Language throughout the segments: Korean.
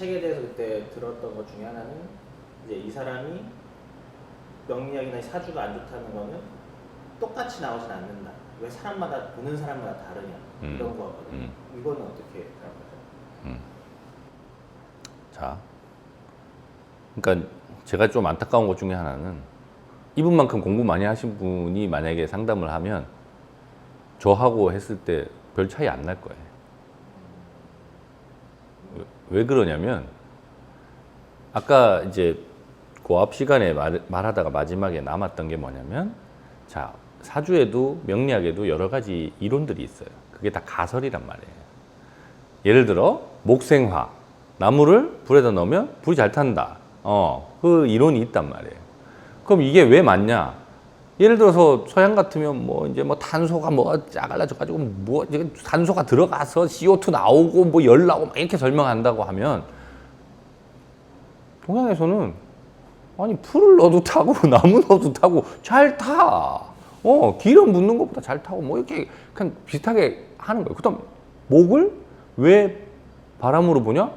책에 대해서 그때 들었던 것 중에 하나는 이제 이 사람이 명리학이나 사주가 안 좋다는 거는 똑같이 나오진 않는다. 왜 사람마다 보는 사람마다 다르냐 이런 거거든요. 이거는 어떻게 생각하세요? 자, 그러니까 제가 좀 안타까운 것 중에 하나는 이분만큼 공부 많이 하신 분이 만약에 상담을 하면 저하고 했을 때 별 차이 안 날 거예요. 왜 그러냐면 아까 이제 고압 시간에 말하다가 마지막에 남았던 게 뭐냐면 자, 사주에도 명리학에도 여러 가지 이론들이 있어요. 그게 다 가설이란 말이에요. 예를 들어 목생화, 나무를 불에다 넣으면 불이 잘 탄다. 그 이론이 있단 말이에요. 그럼 이게 왜 맞냐? 예를 들어서 서양 같으면 뭐 이제 뭐 탄소가 뭐 짜갈라져 가지고 뭐 탄소가 들어가서 CO2 나오고 뭐 열 나오고 막 이렇게 설명한다고 하면 동양에서는 아니 풀을 넣어도 타고 나무 넣어도 타고 잘 타. 기름 붓는 것보다 잘 타고 뭐 이렇게 그냥 비슷하게 하는 거예요. 그다음 목을 왜 바람으로 보냐?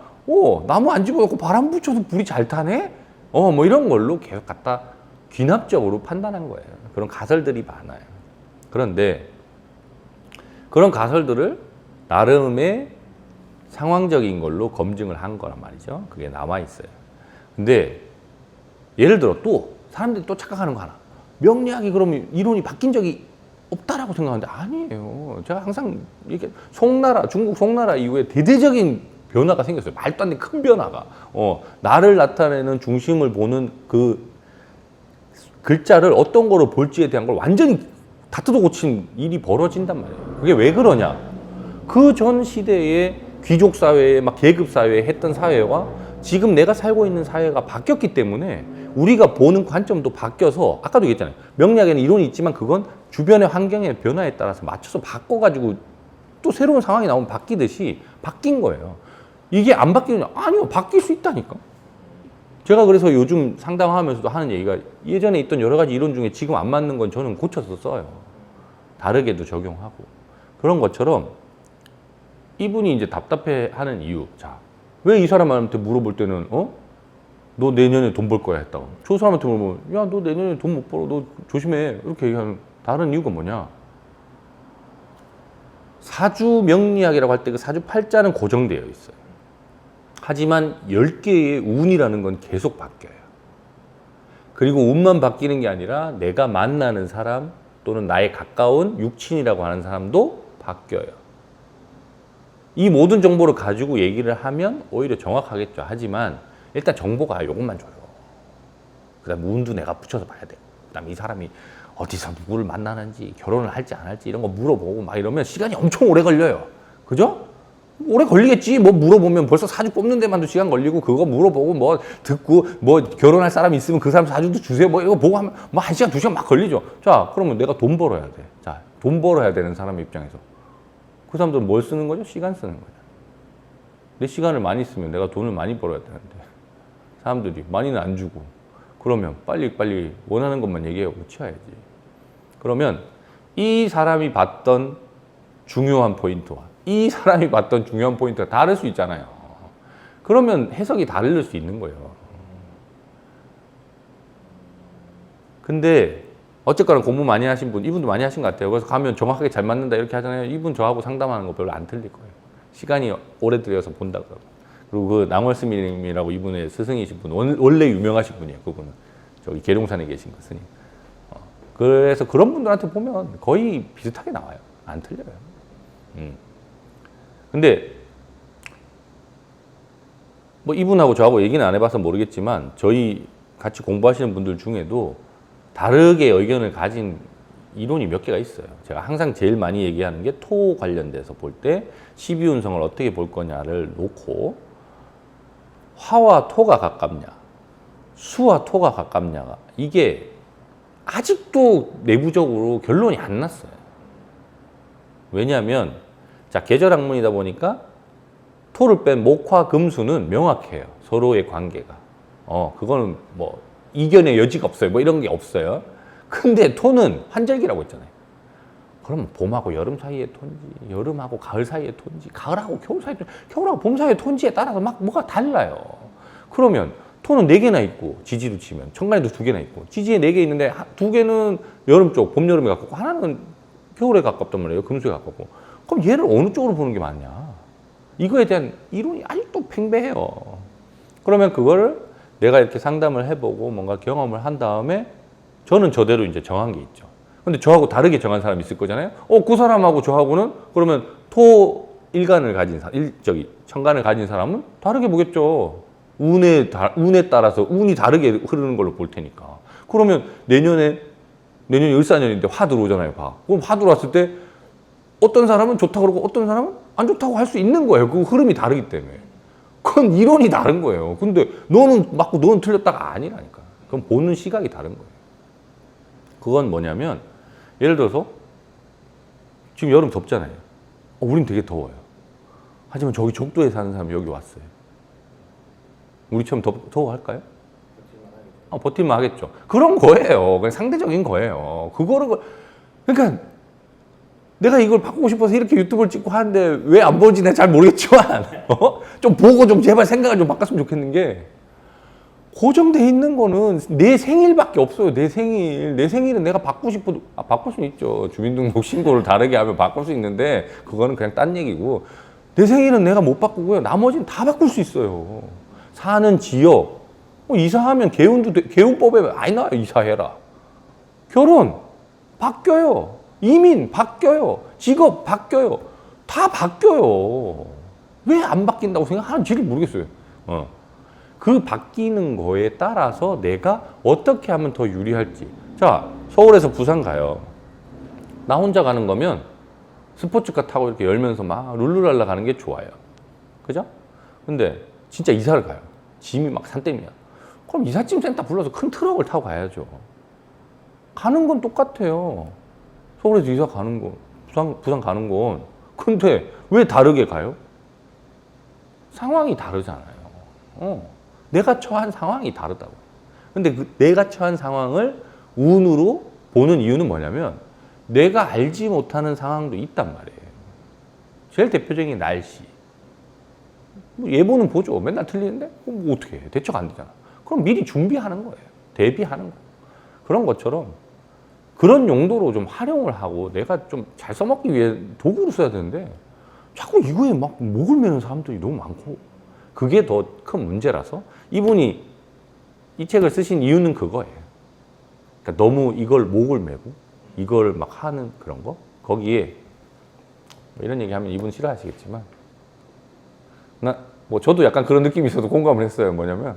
나무 안 집어넣고 바람 붙여도 불이 잘 타네? 뭐 이런 걸로 계속 갖다 귀납적으로 판단한 거예요. 그런 가설들이 많아요. 그런데 그런 가설들을 나름의 상황적인 걸로 검증을 한 거란 말이죠. 그게 남아 있어요. 근데 예를 들어 또 사람들이 또 착각하는 거 하나. 명리학이 그러면 이론이 바뀐 적이 없다라고 생각하는데 아니에요. 제가 항상 이렇게 중국 송나라 이후에 대대적인 변화가 생겼어요. 말도 안 되는 큰 변화가. 나를 나타내는 중심을 보는 그 글자를 어떤 거로 볼지에 대한 걸 완전히 다 뜯어 고친 일이 벌어진단 말이에요. 그게 왜 그러냐? 그 전 시대의 귀족 사회에 막 계급 사회에 했던 사회와 지금 내가 살고 있는 사회가 바뀌었기 때문에 우리가 보는 관점도 바뀌어서 아까도 얘기했잖아요. 명리학에는 이론이 있지만 그건 주변의 환경의 변화에 따라서 맞춰서 바꿔가지고 또 새로운 상황이 나오면 바뀌듯이 바뀐 거예요. 이게 안 바뀌느냐? 아니요. 바뀔 수 있다니까. 제가 그래서 요즘 상담하면서도 하는 얘기가 예전에 있던 여러 가지 이론 중에 지금 안 맞는 건 저는 고쳐서 써요. 다르게도 적용하고. 그런 것처럼 이분이 이제 답답해 하는 이유. 자, 왜 이 사람한테 물어볼 때는, 너 내년에 돈 벌 거야 했다고. 저 사람한테 물어보면, 야, 너 내년에 돈 못 벌어. 너 조심해. 이렇게 얘기하는 다른 이유가 뭐냐? 사주 명리학이라고 할 때 그 사주 팔자는 고정되어 있어요. 하지만 10개의 운이라는 건 계속 바뀌어요. 그리고 운만 바뀌는 게 아니라 내가 만나는 사람 또는 나의 가까운 육친이라고 하는 사람도 바뀌어요. 이 모든 정보를 가지고 얘기를 하면 오히려 정확하겠죠. 하지만 일단 정보가 이것만 줘요. 그 다음 운도 내가 붙여서 봐야 돼요. 그 다음 이 사람이 어디서 누구를 만나는지 결혼을 할지 안 할지 이런 거 물어보고 막 이러면 시간이 엄청 오래 걸려요. 그죠? 오래 걸리겠지. 뭐 물어보면 벌써 사주 뽑는 데만도 시간 걸리고 그거 물어보고 뭐 듣고 뭐 결혼할 사람이 있으면 그 사람 사주도 주세요. 뭐 이거 보고 하면 뭐 1시간, 2시간 막 걸리죠. 자, 그러면 내가 돈 벌어야 돼. 자, 돈 벌어야 되는 사람 입장에서 그 사람들은 뭘 쓰는 거죠? 시간 쓰는 거죠. 내 시간을 많이 쓰면 내가 돈을 많이 벌어야 되는데 사람들이 많이는 안 주고 그러면 빨리 원하는 것만 얘기하고 치워야지. 그러면 이 사람이 봤던 중요한 포인트와 이 사람이 봤던 중요한 포인트가 다를 수 있잖아요. 그러면 해석이 다를 수 있는 거예요. 근데 어쨌거나 공부 많이 하신 분, 이분도 많이 하신 것 같아요. 그래서 가면 정확하게 잘 맞는다 이렇게 하잖아요. 이분 저하고 상담하는 거 별로 안 틀릴 거예요. 시간이 오래 들여서 본다 그러고. 그리고 그 낭월스님이라고 이분의 스승이신 분, 원래 유명하신 분이에요. 그분은 저기 계룡산에 계신 그 스님. 그래서 그런 분들한테 보면 거의 비슷하게 나와요. 안 틀려요. 근데 뭐 이분하고 저하고 얘기는 안 해봐서 모르겠지만 저희 같이 공부하시는 분들 중에도 다르게 의견을 가진 이론이 몇 개가 있어요. 제가 항상 제일 많이 얘기하는 게 토 관련돼서 볼 때 12운성을 어떻게 볼 거냐를 놓고 화와 토가 가깝냐 수와 토가 가깝냐가 이게 아직도 내부적으로 결론이 안 났어요. 왜냐하면 자, 계절학문이다 보니까 토를 뺀 목화 금수는 명확해요. 서로의 관계가. 그거는 뭐 이견의 여지가 없어요. 뭐 이런 게 없어요. 근데 토는 환절기라고 했잖아요. 그러면 봄하고 여름 사이의 톤지, 여름하고 가을 사이의 톤지, 가을하고 겨울 사이의 톤지, 겨울하고 봄 사이의 톤지에 따라서 막 뭐가 달라요. 그러면 톤은 4개나 있고, 지지로 치면 천간에도 2개나 있고, 지지에 4개 있는데 2개는 여름 쪽, 봄, 여름에 가깝고 하나는 겨울에 가깝단 말이에요. 금수에 가깝고. 그럼 얘를 어느 쪽으로 보는 게 맞냐? 이거에 대한 이론이 아직도 팽배해요. 그러면 그거를 내가 이렇게 상담을 해보고 뭔가 경험을 한 다음에 저는 저대로 이제 정한 게 있죠. 근데 저하고 다르게 정한 사람이 있을 거잖아요. 그 사람하고 저하고는 그러면 토 일간을 가진 사람, 천간을 가진 사람은 다르게 보겠죠. 운에 따라서 운이 다르게 흐르는 걸로 볼 테니까. 그러면 내년이 을사년인데 화 들어오잖아요, 봐. 그럼 화 들어왔을 때 어떤 사람은 좋다고 그러고 어떤 사람은 안 좋다고 할 수 있는 거예요. 그 흐름이 다르기 때문에. 그건 이론이 다른 거예요. 근데 너는 맞고 너는 틀렸다가 아니라니까. 그럼 보는 시각이 다른 거예요. 그건 뭐냐면 예를 들어서 지금 여름 덥잖아요. 우린 되게 더워요. 하지만 저기 적도에 사는 사람이 여기 왔어요. 우리처럼 더워할까요? 버틸만 하겠죠. 그런 거예요. 그냥 상대적인 거예요. 그러니까 내가 이걸 바꾸고 싶어서 이렇게 유튜브를 찍고 하는데 왜 안 보는지 내가 잘 모르겠지만 좀 보고 좀 제발 생각을 좀 바꿨으면 좋겠는 게 고정돼 있는 거는 내 생일밖에 없어요. 내 생일은 내가 바꾸고 싶어도 바꿀 수는 있죠. 주민등록 신고를 다르게 하면 바꿀 수 있는데 그거는 그냥 딴 얘기고 내 생일은 내가 못 바꾸고요. 나머지는 다 바꿀 수 있어요. 사는 지역 이사하면 개운법에 많이 나와요. 이사해라. 결혼 바뀌어요. 이민 바뀌어요. 직업 바뀌어요. 다 바뀌어요. 왜 안 바뀐다고 생각하는지를 모르겠어요. 그 바뀌는 거에 따라서 내가 어떻게 하면 더 유리할지. 자, 서울에서 부산 가요. 나 혼자 가는 거면 스포츠카 타고 이렇게 열면서 막 룰루랄라 가는 게 좋아요. 그죠? 근데 진짜 이사를 가요. 짐이 막 산더미야. 그럼 이삿짐 센터 불러서 큰 트럭을 타고 가야죠. 가는 건 똑같아요. 서울에서 이사 가는 거, 부산 가는 건. 근데 왜 다르게 가요? 상황이 다르잖아요. 내가 처한 상황이 다르다고. 근데 내가 처한 상황을 운으로 보는 이유는 뭐냐면 내가 알지 못하는 상황도 있단 말이에요. 제일 대표적인 게 날씨. 예보는 보죠. 맨날 틀리는데 뭐 어떻게 해? 대처가 안 되잖아. 그럼 미리 준비하는 거예요. 대비하는 거. 그런 것처럼 그런 용도로 좀 활용을 하고 내가 좀 잘 써먹기 위해 도구로 써야 되는데 자꾸 이거에 막 목을 매는 사람들이 너무 많고 그게 더 큰 문제라서 이분이 이 책을 쓰신 이유는 그거예요. 그러니까 너무 이걸 목을 매고 이걸 막 하는 그런 거 거기에 뭐 이런 얘기하면 이분 싫어하시겠지만 저도 약간 그런 느낌이 있어서 공감을 했어요. 뭐냐면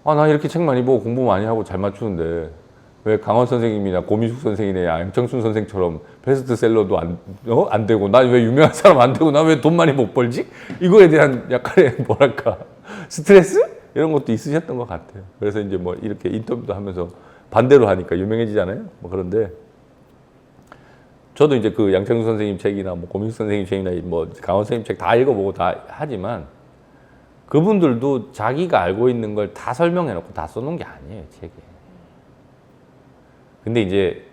나 이렇게 책 많이 보고 공부 많이 하고 잘 맞추는데 왜 강원 선생님이나 고미숙 선생이나 양청순 선생처럼 베스트셀러도 안 되고 나 왜 유명한 사람 안 되고 나 왜 돈 많이 못 벌지? 이거에 대한 약간의 뭐랄까 스트레스? 이런 것도 있으셨던 것 같아요. 그래서 이제 뭐 이렇게 인터뷰도 하면서 반대로 하니까 유명해지잖아요. 뭐 그런데 저도 이제 그 양청순 선생님 책이나 뭐 고미숙 선생님 책이나 뭐 강원 선생님 책 다 읽어보고 다 하지만 그분들도 자기가 알고 있는 걸 다 설명해놓고 다 써놓은 게 아니에요, 책에. 근데 이제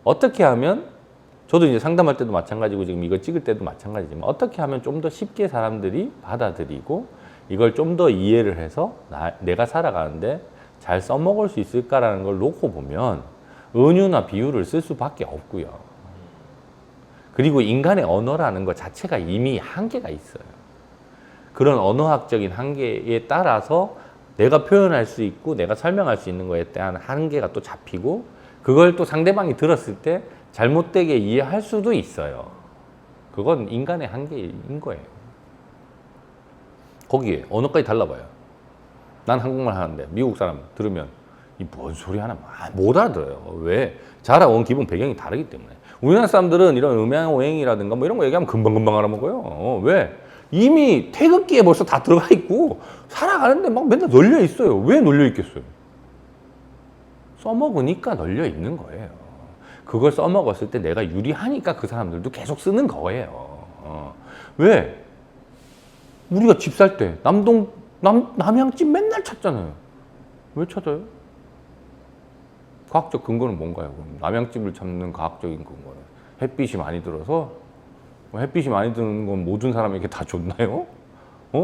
어떻게 하면 저도 이제 상담할 때도 마찬가지고 지금 이거 찍을 때도 마찬가지지만 어떻게 하면 좀 더 쉽게 사람들이 받아들이고 이걸 좀 더 이해를 해서 내가 살아가는데 잘 써먹을 수 있을까라는 걸 놓고 보면 은유나 비유를 쓸 수밖에 없고요. 그리고 인간의 언어라는 것 자체가 이미 한계가 있어요. 그런 언어학적인 한계에 따라서 내가 표현할 수 있고 내가 설명할 수 있는 거에 대한 한계가 또 잡히고 그걸 또 상대방이 들었을 때 잘못되게 이해할 수도 있어요. 그건 인간의 한계인 거예요. 거기에 언어까지 달라봐요. 난 한국말 하는데 미국 사람 들으면 이 뭔 소리 하나 못 알아들어요. 왜? 자라온 기본 배경이 다르기 때문에. 우리나라 사람들은 이런 음양오행이라든가 뭐 이런 거 얘기하면 금방금방 알아먹어요. 왜? 이미 태극기에 벌써 다 들어가 있고 살아가는데 막 맨날 널려 있어요. 왜 널려 있겠어요? 써먹으니까 널려 있는 거예요. 그걸 써먹었을 때 내가 유리하니까 그 사람들도 계속 쓰는 거예요. 왜? 우리가 집 살 때 남양집 맨날 찾잖아요. 왜 찾아요? 과학적 근거는 뭔가요? 그럼 남양집을 찾는 과학적인 근거는 햇빛이 많이 들어서 햇빛이 많이 드는 건 모든 사람에게 다 좋나요?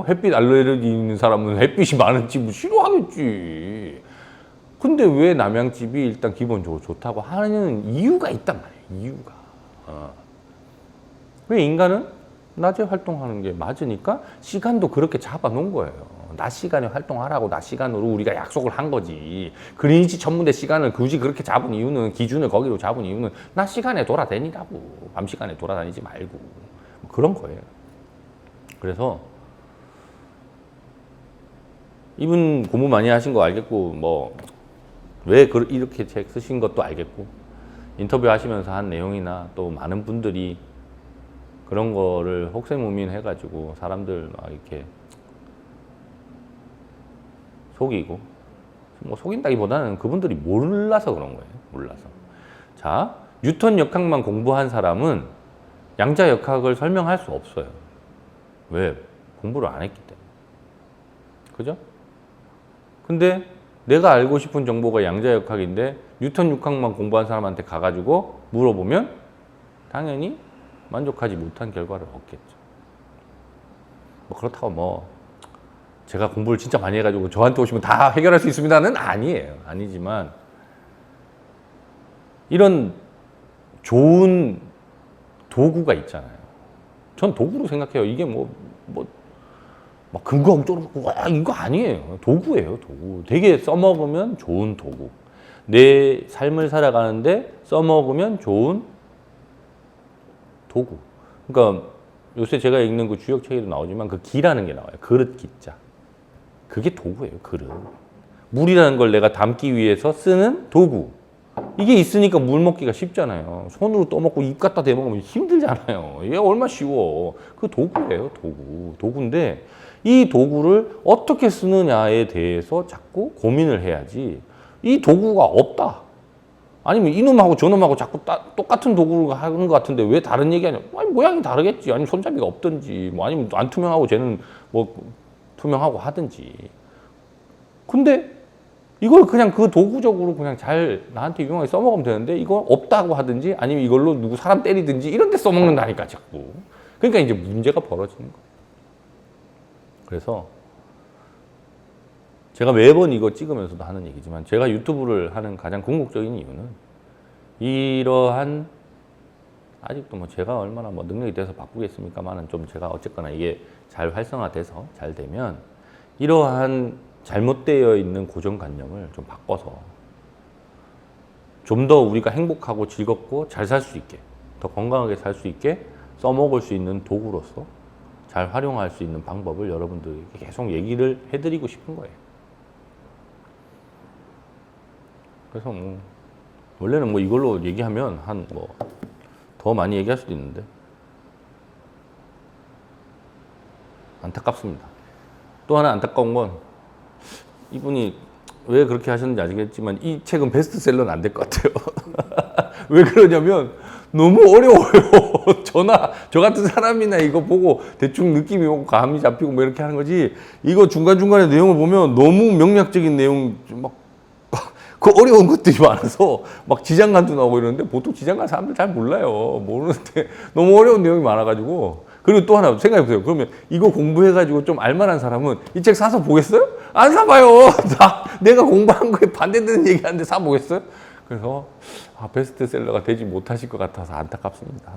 햇빛 알레르기 있는 사람은 햇빛이 많은 집을 싫어하겠지. 근데 왜 남양집이 일단 기본적으로 좋다고 하는 이유가 있단 말이에요. 이유가. 왜 인간은 낮에 활동하는 게 맞으니까 시간도 그렇게 잡아놓은 거예요. 낮 시간에 활동하라고 낮 시간으로 우리가 약속을 한 거지. 그린위치 천문대 시간을 굳이 그렇게 잡은 이유는, 기준을 거기로 잡은 이유는 낮 시간에 돌아다니라고. 밤 시간에 돌아다니지 말고. 뭐 그런 거예요. 그래서 이분 공부 많이 하신 거 알겠고, 뭐 왜 이렇게 책 쓰신 것도 알겠고, 인터뷰 하시면서 한 내용이나 또 많은 분들이 그런 거를 혹세무민 해가지고 사람들 막 이렇게 속이고, 뭐 속인다기보다는 그분들이 몰라서 그런 거예요. 몰라서. 자, 뉴턴 역학만 공부한 사람은 양자 역학을 설명할 수 없어요. 왜? 공부를 안 했기 때문에. 그죠? 근데 내가 알고 싶은 정보가 양자 역학인데 뉴턴 역학만 공부한 사람한테 가가지고 물어보면 당연히 만족하지 못한 결과를 얻겠죠. 뭐 그렇다고 뭐 제가 공부를 진짜 많이 해가지고 저한테 오시면 다 해결할 수 있습니다는 아니에요. 아니지만 이런 좋은 도구가 있잖아요. 전 도구로 생각해요. 이게 막 근거 엉뚱하고 와 이거 아니에요. 도구예요. 도구. 되게 써먹으면 좋은 도구. 내 삶을 살아가는데 써먹으면 좋은 도구. 그러니까 요새 제가 읽는 그 주역 책에도 나오지만 그 기라는 게 나와요. 그릇 기자. 그게 도구예요. 그릇. 물이라는 걸 내가 담기 위해서 쓰는 도구. 이게 있으니까 물 먹기가 쉽잖아요. 손으로 떠먹고 입 갖다 대먹으면 힘들잖아요. 이게 얼마나 쉬워. 그 도구예요. 도구. 도구인데 이 도구를 어떻게 쓰느냐에 대해서 자꾸 고민을 해야지. 이 도구가 없다. 아니면 이놈하고 저놈하고 자꾸 똑같은 도구를 하는 것 같은데 왜 다른 얘기하냐? 아니 모양이 다르겠지. 아니면 손잡이가 없든지, 뭐 아니면 안 투명하고 쟤는 뭐 투명하고 하든지. 근데 이걸 그냥 그 도구적으로 그냥 잘 나한테 유용하게 써먹으면 되는데 이거 없다고 하든지 아니면 이걸로 누구 사람 때리든지 이런 데 써먹는다니까 자꾸. 그러니까 이제 문제가 벌어지는 거예요. 그래서 제가 매번 이거 찍으면서도 하는 얘기지만 제가 유튜브를 하는 가장 궁극적인 이유는 이러한 아직도 뭐 제가 얼마나 뭐 능력이 돼서 바꾸겠습니까만은 좀 제가 어쨌거나 이게 잘 활성화돼서 잘 되면 이러한 잘못되어 있는 고정관념을 좀 바꿔서 좀 더 우리가 행복하고 즐겁고 잘 살 수 있게, 더 건강하게 살 수 있게 써먹을 수 있는 도구로서 잘 활용할 수 있는 방법을 여러분들에게 계속 얘기를 해드리고 싶은 거예요. 그래서 뭐 원래는 뭐 이걸로 얘기하면 한 뭐 더 많이 얘기할 수도 있는데 안타깝습니다. 또 하나 안타까운 건 이분이 왜 그렇게 하셨는지 아시겠지만 이 책은 베스트셀러는 안 될 것 같아요. 왜 그러냐면 너무 어려워요. 저 같은 사람이나 이거 보고 대충 느낌이 오고 감이 잡히고 뭐 이렇게 하는 거지. 이거 중간중간에 내용을 보면 너무 명략적인 내용, 그 어려운 것들이 많아서 막 지장간도 나오고 이러는데 보통 지장간 사람들 잘 몰라요. 모르는데 너무 어려운 내용이 많아가지고. 그리고 또 하나 생각해보세요. 그러면 이거 공부해가지고 좀 알만한 사람은 이 책 사서 보겠어요? 안 사봐요. 내가 공부한 거에 반대되는 얘기하는데 사보겠어요? 그래서 베스트셀러가 되지 못하실 것 같아서 안타깝습니다.